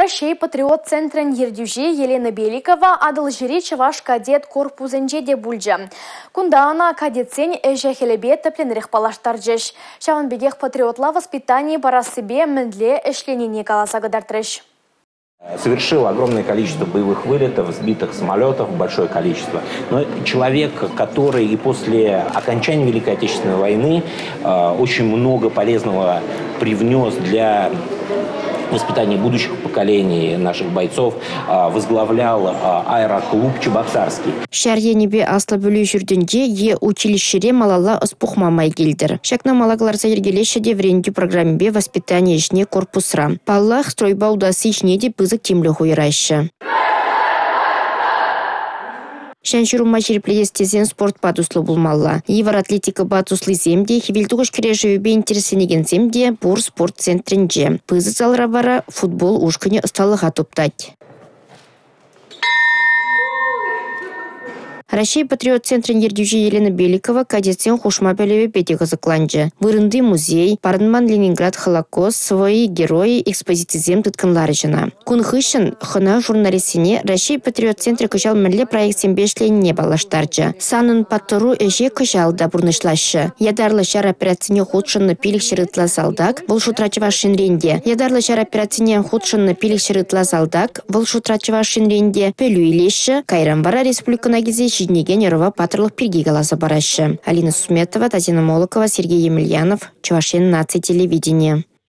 Россия патриот центрен ердюже Елена Беликова адыл жири чаваш кадет корпусенже де бульджа. Кунда она кадетсен эжехелебе тепленрех палаштар жеш. Шаванбегех патриотла воспитание барасыбе мендле эшленение каласагадартреш. Совершил огромное количество боевых вылетов, сбитых самолетов, большое количество. Но человек, который и после окончания Великой Отечественной войны очень много полезного привнес для воспитания будущих поколений наших бойцов, возглавлял аэроклуб Чебоксарский. Шарьенебе аслабылю жүрденде е училищере малала ыспухмамай келдір. Шакна малагларса ергелеші де вренді программебе воспитание ішне корпусра. Паллах стройба удасы ішне де пызык темлі хуйрайшы. Шаншуру мачир плеестезен спорт батуслы булмалла. Евр атлетика батуслы земде, хивилтугыш кережевебе интересенеген земде, бур спорт центринже. Пызы залра бара футбол ушкыне ысталыға топтать. Россия патриот центрин ердюжи Елена Беликова кадетсен хушма бәлеве пети қызықланжы. Вырынды музей, Парнман Ленинград Холокост, свои герои экспозитизем тұткынлары жына. Күн хышын хына журналистіне Россия патриот центрі кышал мәлі проектсен бешленіне балаштаржы. Санын паттыру әже кышал да бұрнышлашы. Ядарлы шар операцияне худшынны пилік шырытла салдак, бұл шутрачыва шинренде. Ядарлы шар операцияне худшынны пилік шырытла салдак, бұл шутрачыва шинренде пөлі илеші, Кайрамбара республикана кезе Жиднеген Ярова патрлық перги галаса барашы. Алина Сусметова, Татьяна Молокова, Сергей Емельянов, Чувашин нации телевидения.